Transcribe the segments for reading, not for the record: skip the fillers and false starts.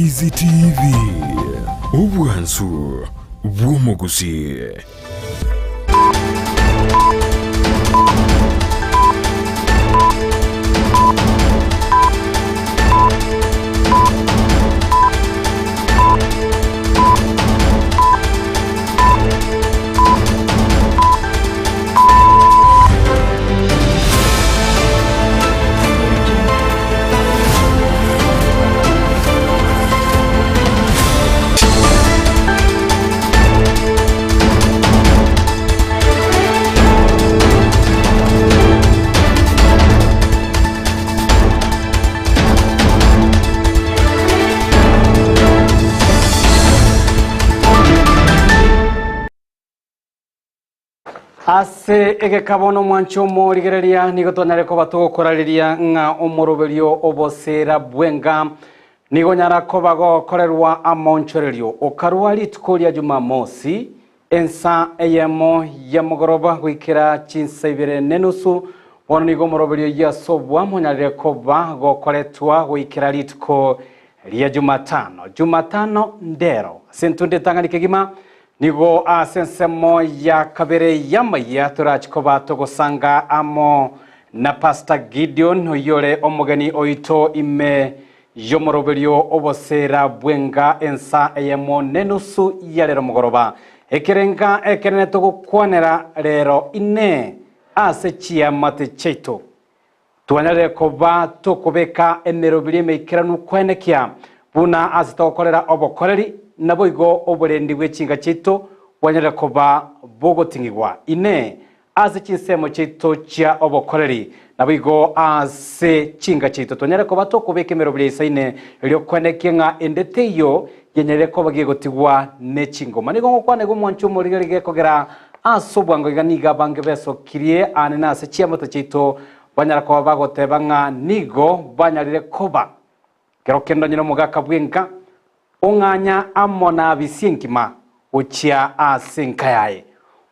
Ndizi TV Ubwansu Bw'umuguzi. Ase ege kabono mwancho morigereria nigotonyare ko batugokorariria nga omoroberio obosera bwenga nigonyara ko bagokorerwa amonchorerio okarwa litkoria Jumamosi ensa eyemo ya mugoroba gwikira chinsa 2:30 bono nigo moroberio yasobwa monyarire ko bagokoretwa gwikira litko ria Jumatano ndero sentunde tanganike gima nigo asensemo ya kabere yamaya turachikoba togosanga amo na Pastor Gideon oyore omugeni oito ime yomoroberio obosera bwenga ensa eyemo nenusu yarero mugoroba ekerenga ekerene togukwanera rero ine ase chiamate cheito tuanyare koba tokobeka emerobiri meikiranu kwenekia buna asitokorera obokoreri naboigo oburendi bw'echinga chito wanyara koba bogotingigwa ine ase chinsemo chito chia obokoreri naboigo ase chinga chito tonyara koba tokobeka emerobiri isaine elio kwenekenga endeteyo yenyere koba gigotigwa nechingoma nigo ngokwane go mwancho morigerige kogera asobwango iganiga bange beso kirie anena ase chiamoto chito wanyara koba bagotebanga nigo banyarire koba kero kendo nyino mugaka bwenga onganya amona bisinkima uchia asinkayaye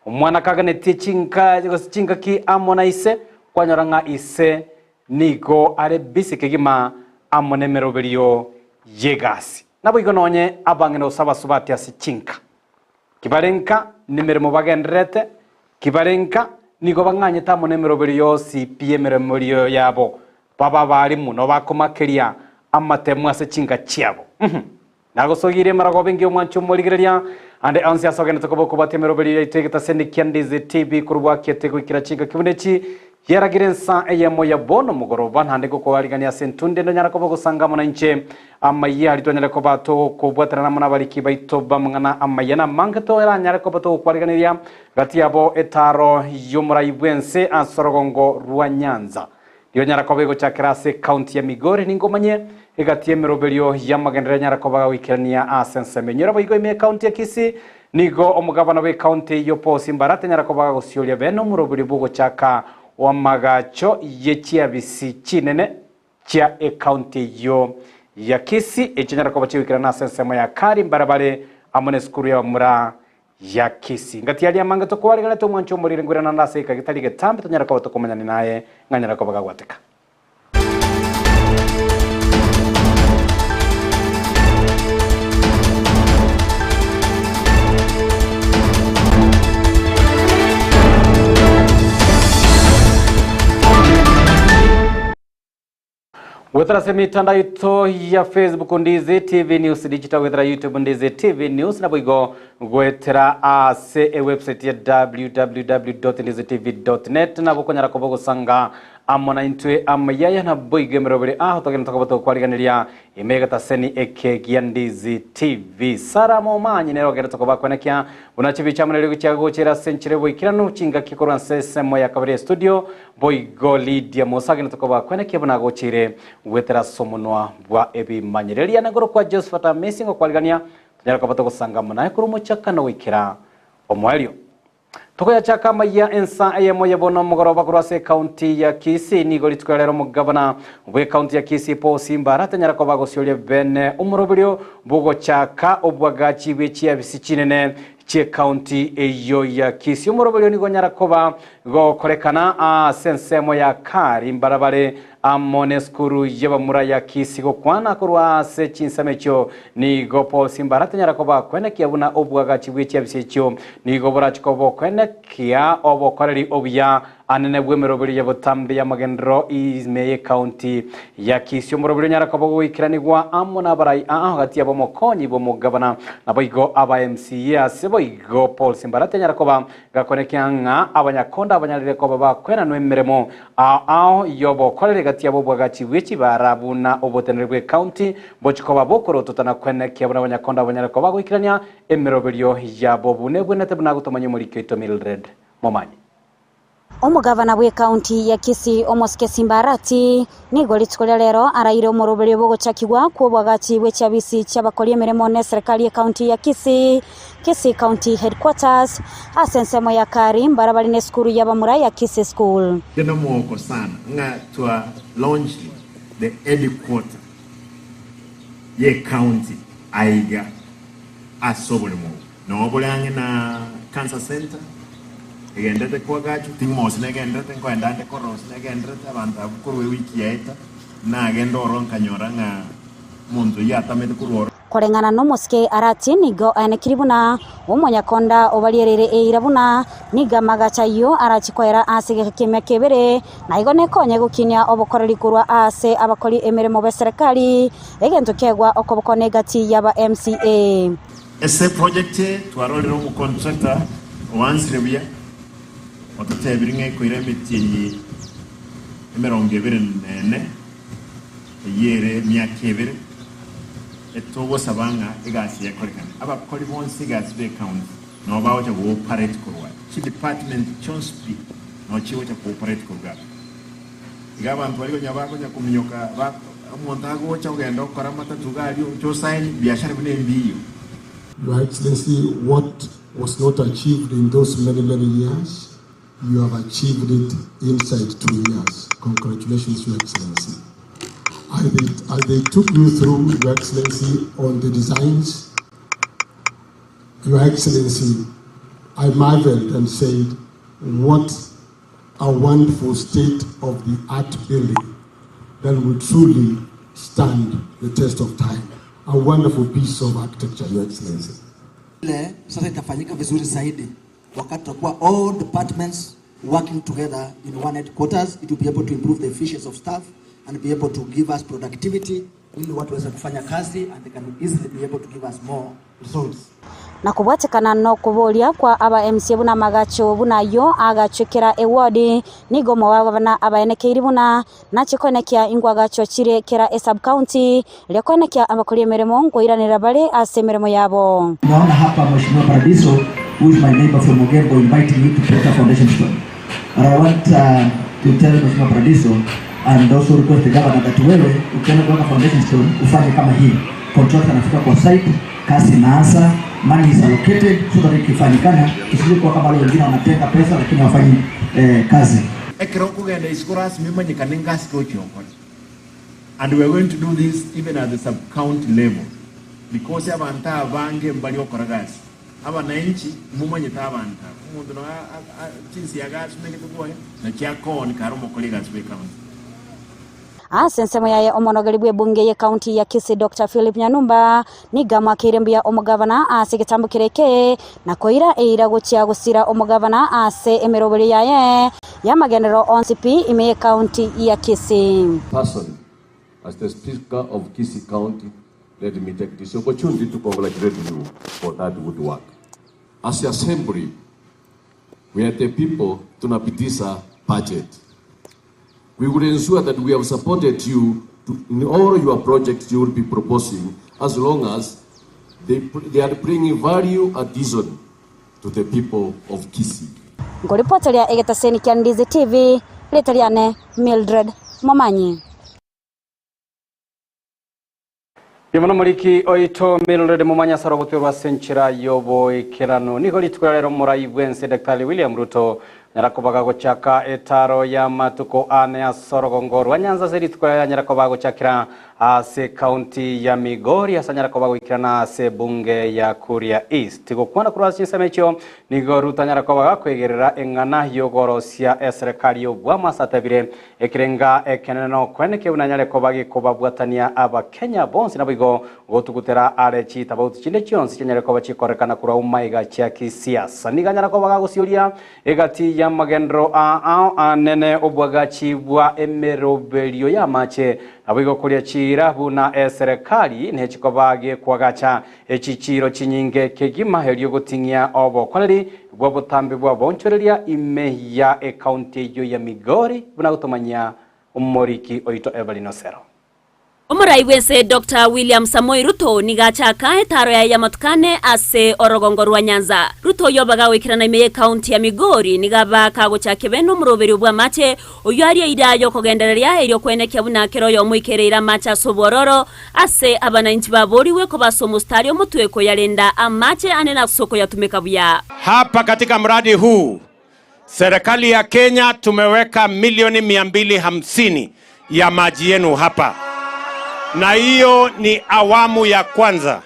omwana kagane tichinka chinka ki amona ise kwanyoranga ise nigo are bisikegima amone meroberio yegasi nabo igononye abange no saba subati asichinka kibarenka nimeremo bagendrete kibarenka nigo banganye tamone meroberio si piemere meroberio yabo baba bari muno bakomakeria amatemu asichinka chiabo nagosogire marago bengi omwancho morigereria ande ansia sogene tokoboko batemeroberi itegeta sendikia Ndizi TV kurwa kietego ikirachinga kibunechi yeragirensa eyemo ya bono mugoroba ntande ko kwaligania sentunde ndo nyara kobo gusanga mona inche amaye alitonyere ko bato ko bwatana mona bariki baito bamngana amaye na mangato era nyara ko bato kwaliganiria gati yabo etaro yumura ibwense ansorogongo rwa Nyanza yo nyara ko bego chakrase county ya Migori ningomanye egati emeroberio yamagendera nyara ko bagawikirania asense menyora boigo ime county ya Kisii nigo omugabana we county yo posi mbarate nyara ko bagosyolia beno muroberio bugo chaka wamagacho yechia bisi chinene chia e county yo ya Kisii echinyara ko bachiwikirana asense ya kari mbarabare amone skuru ya mura ya Kisii ngati yali amanga to kwaligana to mwancho muri ngurana nase kagitalige tambe tonyara ko to komanya naye nganyara ko bagagwateka Wethera se mitandao ito ya Facebook Ndizi TV News digital wethera YouTube Ndizi TV News na boigo gwetera ase website ya www.ndizitv.net na bokonyara ko bogosanga amona intwe amayaya na boigo merobere aho togena tokabato kwaliganiria imega taseni ekegia Ndizi TV saramo manyi nero gera tokabakonekia unachibi chamunere guchago chera senchire boikirano chinga kikorwa sesemo ya kabere studio boigo Lydia Mosagena tokabakonekia bunago chire wetera somonwa bwa ebi manyireria nagoro kwa Josephat Amazing okwaligania tanyara ko bato gusanga mona kurumo chakano wikira omwelio tokoya chaka maya ensa eyemo yebono mugoroba kurase county ya Kisii nigo litwerero mugabana we county ya Kisii po Simba tanyara ko bagosyolie bene umuroberio bugo chaka obwagachi bechi abisichinene che county eyo ya Kisii umuroberio nigo nyara koba go korekana sensemo ya kari mbarabare amone skuru y'abamura ya Kisigo kwana kurwa se chinsamecho ni gopo simbarate nyara koba kwene kiabuna obwaga chibwe cyabisecyo ni gobora chikobo kwene kia obokoreri obya anene bwemerobiri yabotambe y'amagendro Izmeye County ya Kisio murobiri nyara kobo wikiranirwa amona barai hagati yabo mokonyi bo mugabana naboigo aba MCA seboigo Paul Simbarate nyara koba gakonekanga abanyakonda abanyarire koba bakwena nwemeremo ao yobo korere gati yabo bwagachi wichi barabuna obotenerwe county bochikoba bokoro totana kwene kiabuna abanyakonda abanyarire koba gwikirania emerobiryo yabo bune bwenete bunagutomanye muri Keto Mildred Momanyi. Omugavana bwe county ya Kisii Omoske Simbarati nigo litskola lero araire omurobere bogochakigwa ku bwagachi bwe cyabisi cy'abakori emeremo ne serikali ya county ya Kisii County Headquarters asensemo ya Karim barabali ne skuru y'abamura ya Kisii School. Tena mwoko sana nga twa launch the headquarter ye county aiga asobole mo no bolange na cancer center egendete kwa gachu tingmos negendete kwendande koros negendete abantu abukorwe wiki yaita na gendo ronkanyora nga muntu yatamete kuroro korengana no Moske arati nigo anekiribuna omonyakonda obalierere eirabuna niga magachayo arachikwera asige kemya kebere na igone konye gukinya obokoreri kurwa ase abakori emeremo be serikali egento kegwa okoboko negati yaba MCA ese project twarolero mu contractor wansrebia otatebiringe koire metiyi emerongevere nene yere myakebere etogo sabanga egasi yakorekana abakori bonse gasi be count no bawo cha cooperate kurwa chi department chonspi no chiwo cha cooperate kurwa igabantu bali nyabako nya kumnyoka ba montago cha ugenda okora matatu gali cho sign biashara bune mbiyo. Your Excellency, what was not achieved in those many years, you have achieved it inside 2 years. Congratulations, Your Excellency. As they took you through, Your Excellency, on the designs, Your Excellency, I marveled and said, what a wonderful state of the art building that will truly stand the test of time. A wonderful piece of architecture, Your Excellency. Sasa itafanyika vizuri zaidi wakati tutakuwa all departments working together in one headquarters. It will be able to improve the efficiency of staff and be able to give us productivity ili watu waweze kufanya kazi and they can easily be able to give us more results. Na kubwatekana no kubolia kwa aba MCA buna magacho buna yo agachukira award nigo mwa aba enekeiri buna nachikonekya ingwa gacho chire kera sub county lekonekya abakori emeremo ngoiranira bale asemeremo yabo. Naona hapa Mheshimiwa Paradiso, who is my neighbor from Mogembo, inviting me to put a foundation stone. And I want to tell Mheshimiwa Paradiso and also request the governor that wewe ukienda kuweka foundation stone ufanye kama hii. Contractor anafika kwa site, kazi inaanza, money is allocated so that ikifanyikana isije kwa kama wale wengine wanatenga pesa lakini hawafanyi kazi. Ekero kugenda iskuras mimanyikane ngasi ko chokora. And we are going to do this even at the sub-county level because abantu abange mbali okora gasi. Abananchi mumanyita abantu. Umuntu no chinsi ya gasi nekitugoye na kyakoni karo mukoli gasi be county. Asensemo yaye omonogeri bwe bunge ye county ya Kisii Dr. Philip Nyanumba nigama kirembia omugavana ase gitambukireke na koira eira gochia gusira omugavana ase emerobere yaye ya magendero onsipi ime county ya Kisii. Personally, as the Speaker of Kisii County, let me take this opportunity to congratulate you for that good work. As the Assembly, we are the people tunapitisha budget. We will ensure that we have supported you in all your projects you will be proposing, as long as they are bringing value addition to the people of Kisii. Ngoripotelia egetaseni kya Ndizi TV, letaliane Mildred Momanyi. Yamana muliki oito Mildred Momanyi saroboterwa senchira yobo ikerano niko litwalero murai bwense Dr. William Ruto nyarakobaga guchaka etaro ya matuko ane ya Sorogongo wa Nyanza zirituko ya nyarakobaga guchakira ase county ya Migori asa nyarakobaga gukirana ase bunge ya Kuria East gukwana kurasi semecho nigo ruta nyarakobaga kwegerera engana yogorosia serikali yo bwamasatebire ekirenga ekeneno kweneke unanyarakobaga kubabwatania aba Kenya bonsi nabigo gotugutera arechi tabauti chinde chionsi nyarakobaga chikorekana kura umaiga cha kisiasa niga nyarakobaga gusiuria egati ya magendro anene obwagachi bwa emerobelio ya mache abigo kuria chira buna serikali nechikobage kwagacha echichiro chinyinge kegima helio gutingia obo kwaneri bwa butambi bwa bonchoreria ime ya county yo ya Migori buna gutomanya umoriki oito Evelyn Osero. Omurai wese Dr. William Samoei Ruto nigachaka etaro ya matukane ase Orogongo rwa Nyanza. Ruto yobaga wikirana ime county ya Migori nigaba kagochake beno muroberi bwa mache oyari irayo kogendereria eryo kwenekya buna kero yo muikerera macha sobororo ase abananchi baboriwe ko basomustari omutweko yalenda amache anena soko yatumeka buya. Hapa katika mradi huu serikali ya Kenya tumeweka milioni 250 ya maji yenu hapa. Na hiyo ni awamu ya kwanza.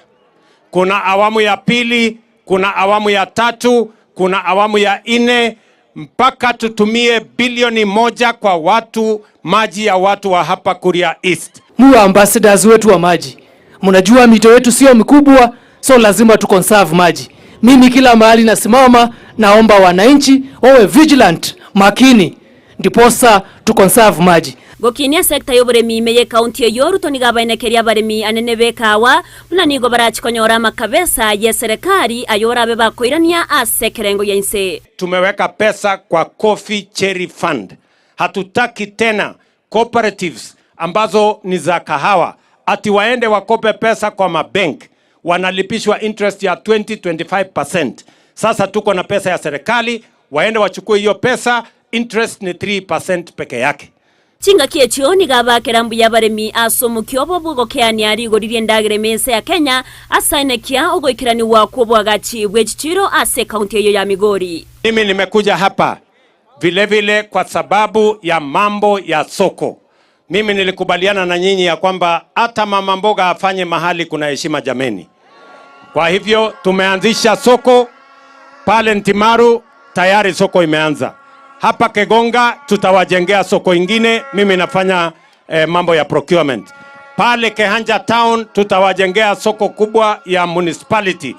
Kuna awamu ya pili, kuna awamu ya tatu, kuna awamu ya 4 mpaka tutumie bilioni 1 kwa watu maji ya watu wa hapa Kuria East. Muwa ambassadors wetu wa maji. Mnajua mito yetu sio mikubwa, so lazima tu conserve maji. Mimi kila mahali nasimama naomba wananchi wawe vigilant, makini, ndiposa tu conserve maji. Gokinia sekta yoburemi imeye county yo Ruto nigabanekeria baremi anene bekawa buna nigo barachikonyora makabesa ya serikali ayora beba koirania ase kerengo yense. Tumeweka pesa kwa Coffee Cherry Fund. Hatutaki tena cooperatives ambazo ni za kahawa ati waende wakope pesa kwa mabank wanalipishwa interest ya 20-25%. Sasa tuko na pesa ya serikali, waende wachukue hiyo pesa, interest ni 3% peke yake. Chinga kiechio nigaba kerambu ya baremi asomu kyobo bwo keani ari goririe ndagire mense ya Kenya asainekia ogoikirani wa kubwagachi bwechichiro ase county yo ya Migori. Mimi nimekuja hapa vile kwa sababu ya mambo ya soko. Mimi nilikubaliana na nyinyi ya kwamba hata mama mboga afanye mahali kuna heshima jameni. Kwa hivyo tumeanzisha soko pale Ntimaru, tayari soko imeanza. Hapa Kegonga tutawajengea soko ingine, mimi nafanya mambo ya procurement. Pale Kehanja Town tutawajengea soko kubwa ya municipality.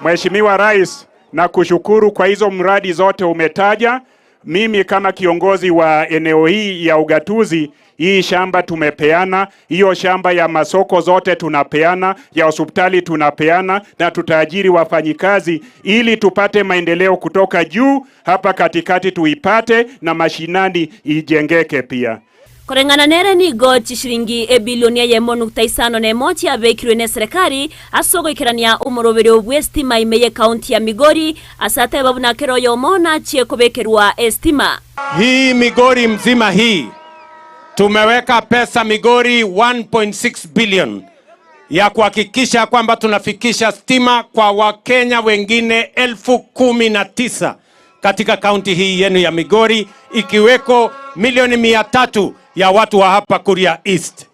Mheshimiwa Rais, na kushukuru kwa hizo mradi zote umetaja. Mimi kama kiongozi wa eneo hii ya ugatuzi, hii shamba tumepeana, hiyo shamba ya masoko zote tunapeana, ya hospitali tunapeana, na tutaajiri wafanyikazi ili tupate maendeleo kutoka juu, hapa katikati tuipate na mashinani ijengeke pia. Korengana nere ni gochi shilingi bilioni ya 1.5 abekirwe ne serikali asogo ikirania umurobere obwestima imeye county ya Migori asate babuna kero yomona chie kubekerwa estima. Hii Migori mzima hii tumeweka pesa Migori 1.6 billion ya kuhakikisha kwamba tunafikisha stima kwa Wakenya wengine 19,000 katika county hii yenu ya Migori, ikiweko milioni 300 ya watu wa hapa Kuria East.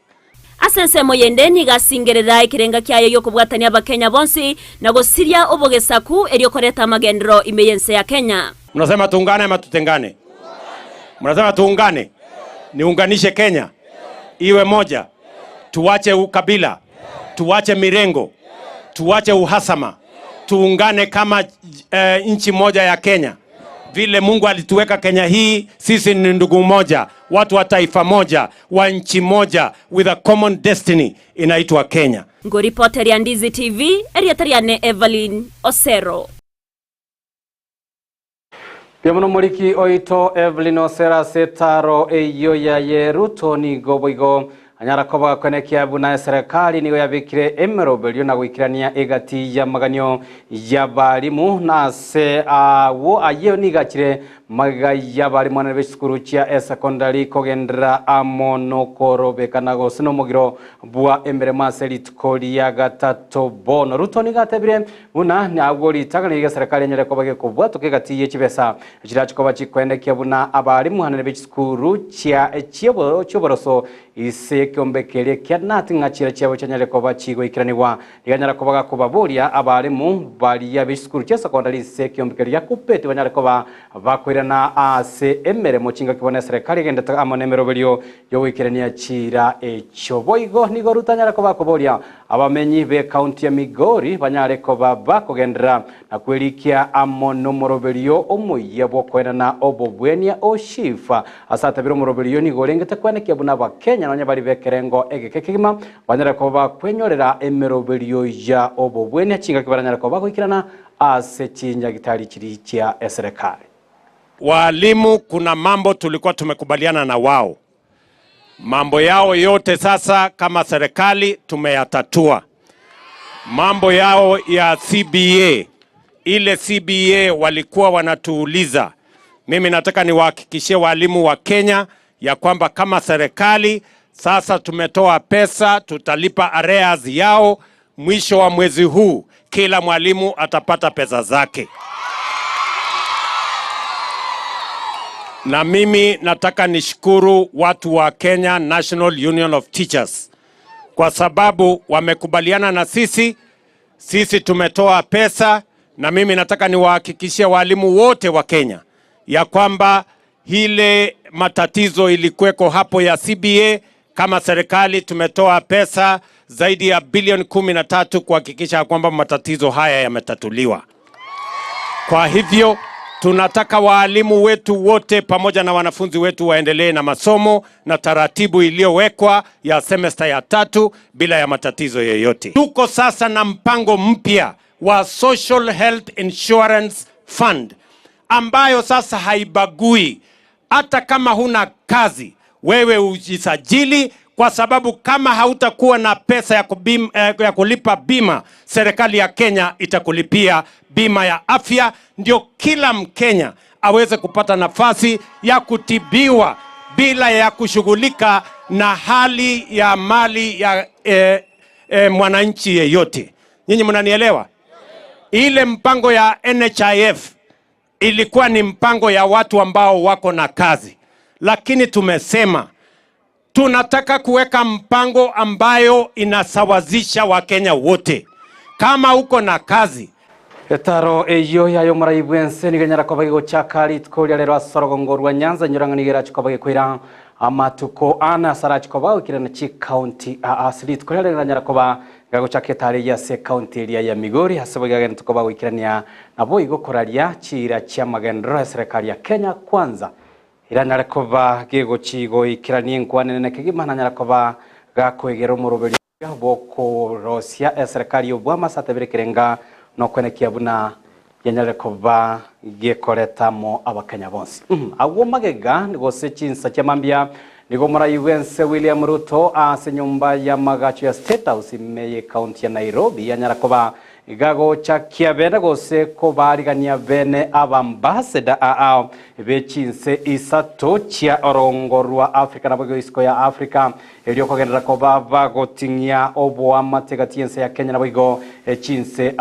Asense moyendeni gasingerera ikirenga kyayo yo kubwatania abakenya bonsi na gosiria obogesaku eryo koreta magendro imeyense ya Kenya. Mnasema tuungane ama tutengane? Mnasema tuungane. Niunganishe Kenya iwe moja. Tuwache ukabila, tuwache mirengo, tuwache uhasama. Tuungane kama nchi moja ya Kenya. Vile Mungu alituweka Kenya hii, sisi ni ndugu moja, watu wa taifa moja, wa nchi moja, with a common destiny, inaitwa Kenya. Ngoripoter ya Ndizi TV, Eriatariane Evelyn Osero. Piamuno muliki oito Evelyn Osera setaro eyo ya Ruto ni goboigo anyara koba kwenekia buna serikali niyo yabikire emerobelio na gwikirania egati ya maganyo ya balimu na se wo ayo nigakire magaya bari mwana b'isukuru cia secondary kogendera amono korobekana gose no mugiro bwa embere maserit koria gatatu bono rutoni gatebire buna nabwo litaganiriye serikali nyere ko bage kubwa tukigatiye kibesa kiracho ko bachikwendekya buna abari mwana b'isukuru cia chiebo cyoboroso ise kyombekere kyanati ngachira cyabo cyanyere ko bachigo ikiranirwa iganyara ko baga kubaburia abari mu bari ya b'isukuru cia secondary ise kyombekere yakupete banyare ko bakwirana ase emere muchinga kibone serikali genda amonemero belio yo wikirania chira echo boigo nigo rutanyara ko bakoboria abamenyi be county ya Migori banyare ko bakogendera na kwelikia amono morobelio omuye bokwena obobwenia oshifa asata biro morobelio nigo lengete kwaneke buna ba Kenya nanya bari bekerengo egekekima banyare ko bakwenyorera emerobelio ya obobwenia chinga kibaranyara ko bakwikirana ase chinja gitari kiri cia serikali. Walimu kuna mambo tulikuwa tumekubaliana na wao. Mambo yao yote sasa kama serikali tumeyatatua. Mambo yao ya CBA, ile CBA walikuwa wanatuuliza. Mimi nataka niwahakikishie walimu wa Kenya ya kwamba kama serikali sasa tumetoa pesa, tutalipa arrears yao mwisho wa mwezi huu. Kila mwalimu atapata pesa zake. Na mimi nataka nishukuru watu wa Kenya National Union of Teachers kwa sababu wamekubaliana na sisi tumetoa pesa, na mimi nataka niwahakikishie walimu wote wa Kenya ya kwamba hile matatizo ilikuweko hapo ya CBA, kama serikali tumetoa pesa zaidi ya bilioni 13 kuhakikisha kwamba matatizo haya yametatuliwa. Kwa hivyo tunataka walimu wetu wote pamoja na wanafunzi wetu waendelee na masomo na taratibu iliyowekwa ya semester ya 3 bila ya matatizo yoyote. Tuko sasa na mpango mpya wa Social Health Insurance Fund ambayo sasa haibagui. Hata kama huna kazi, wewe ujisajili, kwa sababu kama hautakuwa na pesa ya kulipa bima, serikali ya Kenya itakulipia bima ya afya, ndio kila Mkenya aweze kupata nafasi ya kutibiwa bila ya kushughulika na hali ya mali ya mwananchi yeyote. Nyinyi mnanielewa? Ile mpango ya NHIF ilikuwa ni mpango ya watu ambao wako na kazi, lakini tumesema tunataka kuweka mpango ambayo inasawazisha Wakenya wote. Kama uko na kazi, etaro eyo yayo maraibwense niganyara ko bagigo chakari tkolia lero asorogongorwa Nyanza nyoranganigera chikoba gikwira amatuko ana sarachi ko bawo kirana chi county aslit ko lero nganyara ko ba gago chaketari ya se county area ya Migori hasabaga gento ko bawo kirania nabo igokoraria chira cha magendro serikali ya Kenya kwanza iranyara ko ba gego chigo ikiranie nkwane ne kigimana nyara ko ba gakwegera umuroberi boko Rosia serikali y'Obama sateberekerenga no kwenekia buna yenyere kuba gekoretamo abakenya bonsi agwo magega nigose chinsa cyamambia nigo murayiwense William Ruto ase nyumba ya magacho ya State House imeye county ya Nairobi yanyara kuba igago chakia bene gose ko barigania bene abambassador bechinse isato chia orongorwa Africa nabwo isko ya Africa elio kogendera ko bagotinya obo amategatiense ya Kenya nabwo chinse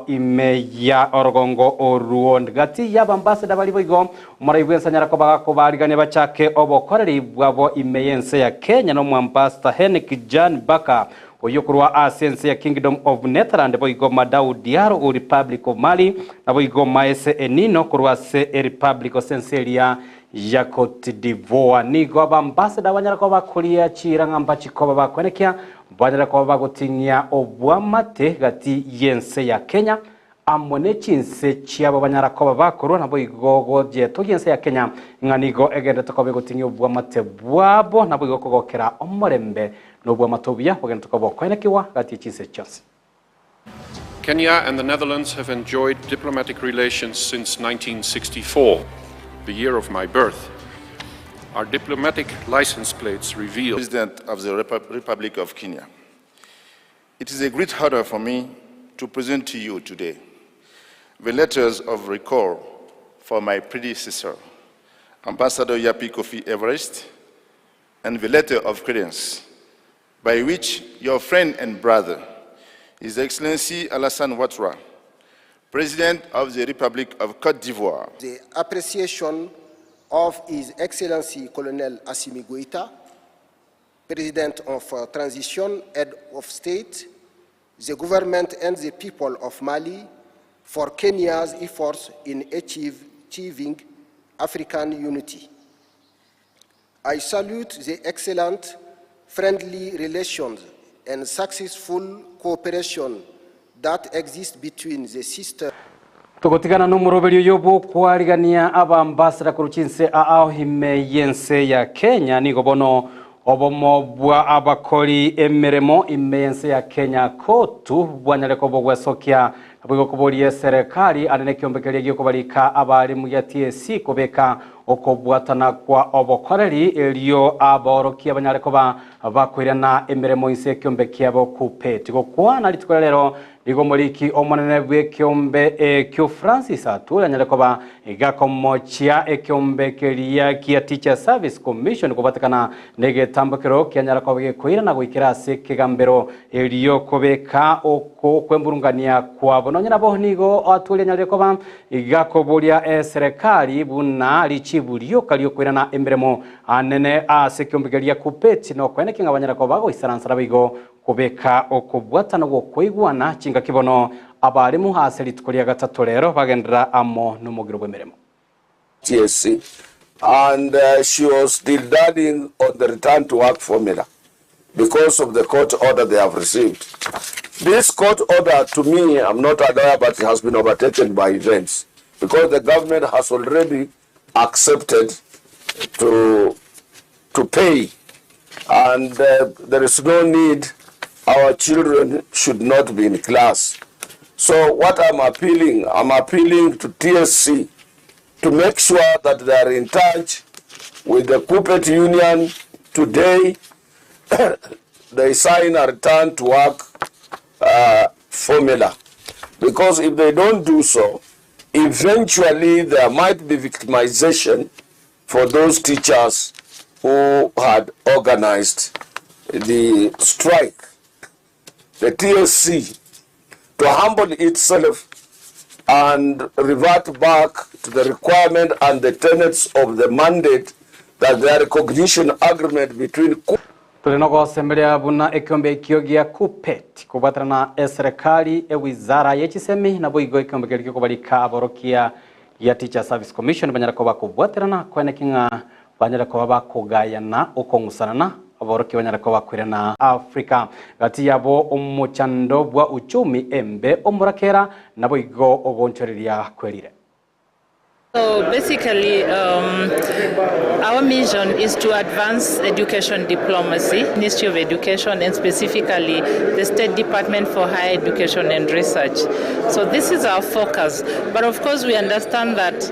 imeya orogongo oruond gati ya ambassador bali boigo umaraibwensa nyara ko barigania bachake obo koreri bwabo imeyense ya Kenya no mwambasta Henrik Jan Baka oyokurwa asense ya Kingdom of Netherlands boigo Madau Diaro o Republic of Mali na boigo Maese Enino kurwa se Republic of Senselia ya Cote d'Ivoire nigo ambassador banyara ko bakulia chira ngamba chikoba bakwenekya banyara ko bagotinya obwamate gati yense ya Kenya amone chinse chiabo banyara ko bakuru na boigo goje to yense ya Kenya nganigo egende to ko begotinya obwamate bwabo na boigo kogokera omorembe Kenya and the Netherlands have enjoyed diplomatic relations since 1964, the year of my birth. Our diplomatic license plates reveal President of the Republic of Kenya. It is a great honor for me to present to you today the letters of recall for my predecessor, Ambassador Yapi Kofi Everest, and the letter of credence by which your friend and brother, His Excellency Alassane Ouattara, President of the Republic of Côte d'Ivoire. The appreciation of His Excellency Colonel Assimi Goïta, President of Transition, Head of State, the government and the people of Mali for Kenya's efforts in achieving African unity. I salute the excellent friendly relations and successful cooperation that exists between the sisters. Tugotigana n'umuroberio yobo kwarigania abambassador kuruchinse hime yense ya Kenya nigo bono obomo bwa abakori emeremo imense ya Kenya kotu bwanyaleko bogwesokia bwo kuborie serikali anene kiombekeria gyo kubalika abali mu ya TSC kubeka okobwatana kwa obokoreri elio aborokia banyaleko bakwirana emeremo ise kiombekia bo kupeti gokwana litkolero nigo moliki omonene bwe kiombe kyo Francis Atula nyaleko igakomochia ekiombekeria kia Teacher Service Commission kubatakana nege tambokero kyanyaleko bgekwira na gwikira se kigambero elio kubeka oko kwemburungania kwa bono nyabo nigo Atula nyaleko igakoboria serikali buna lichibulio kalio kwirana emberemo anene asekiombekeria kupeti no kwene kinga banyaleko bago isaransara bigo kubeka okubwatana gwo kwigwana chinga kibono abarimu hase litukolia gatatu rero bagendera amo n'umugiro bw'emeremo TSC and she was still studying on the return to work formula because of the court order they have received. This court order, to me, I'm not aware, but it has been overtaken by events because the government has already accepted to pay, and there is no need. Our children should not be in class. So what I'm appealing to TSC to make sure that they are in touch with the Kuppet Union today. They sign a return to work formula, because if they don't do so, eventually there might be victimization for those teachers who had organized the strike. The TSC, to humble itself and revert back to the requirement and the tenets of the mandate that the recognition agreement between tulinogo sembelea buna ekiombe kiogia Kuppet kubatana serikali wizara yechisemi na boigo ekiombe kio kubalika aborokia ya Teacher Service Commission banyarako bakubwaterana kwene kinga banyarako bakugayana okongusana aboroki banyarako bakwirana Afrika gati yabo umuchando bwa uchumi embe omurakera na boigo obonchoreria kwerire. So basically, our mission is to advance education diplomacy, Ministry of Education, and specifically the State Department for Higher Education and Research. So this is our focus. But of course, we understand that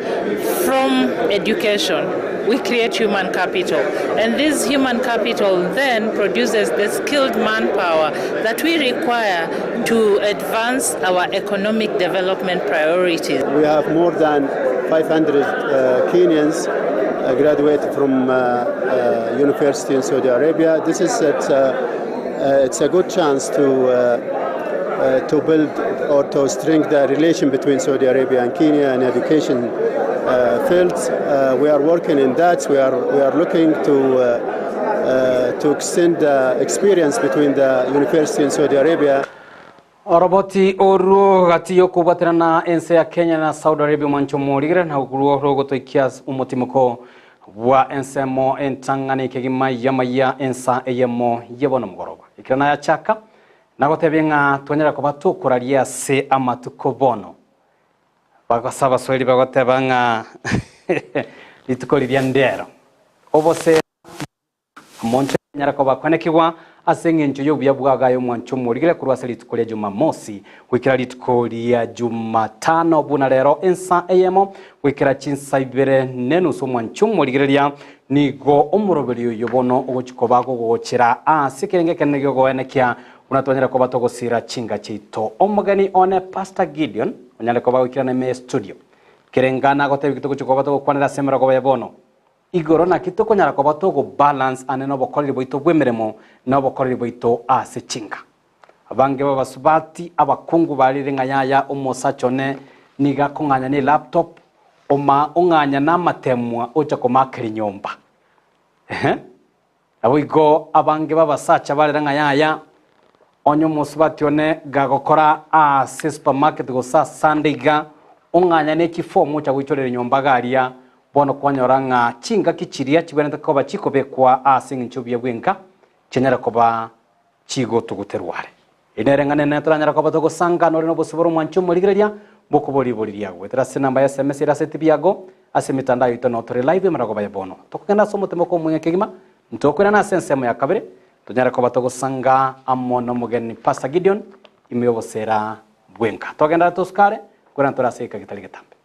from education, we create human capital. And this human capital then produces the skilled manpower that we require to advance our economic development priorities. We have more than 500 Kenyans graduated from university in Saudi Arabia. This is it's a good chance to build or to strengthen the relation between Saudi Arabia and Kenya in education fields. We are working in that. We are looking to extend the experience between the university in Saudi Arabia. Oroboti oru gati yokubatana na ense ya Kenya na Saudi Arabia mwancho morire na ukuruo rogo toikias umutimoko wa ensemo entangani kegima yamaya ensa eyemo yebono mgoroba ikirana ya chaka nagotebenga twanyera ko batukuraria se amatukobono bagasaba sweli bagotebanga litukolibya ndero obose monche nyara ko bakwanekirwa asengenjo yo byabwagayo mwancho murigire kurwasa litukolia Jumamosi wikira litukolia Jumatano buna rero ensa eyemo wikira chinsa ibere nenusu mwancho murigireria nigo omurobelio yobono ogochikobago gochira asikirenge kenegyo goenekia unatonyera ko batogosira chinga chito omugani one Pastor Gideon onyale ko bawikira na me studio kirengana gotebikito gochikobago kwanira semera go yabono igoro na kitoko nyara ko batogo balance ane no bokorire boito bwemeremo no bokorire boito ase chinga abange babasubati abakungu barire ngayaya omosachone niga konganya ni laptop oma onganya na matemwa ocha komakeri nyomba abo igo abange babasacha barire ngayaya onyo musubati one gagokora ase supermarket go sa Sunday ga onganya ne kifomu cha gwichorera nyomba garia bono kwanyora nga chinga kichiria chibene takoba chikobekwa ase nchubye bwenka chenyara koba chigo tuguterware inerengane ne turanyara koba to gusanga no bosuboro mwanchu murigereria bokubori boriria gwetera se namba ya SMS ira seti biago ase mitandao ito no tore live maragoba ya bono tokugenda somo temoko munye kigima ntokwera na sensemo ya kabere tunyara koba to gusanga amono mugeni Pastor Gideon imiyobosera bwenka togenda tuskare kura ntora seka kitali gitambe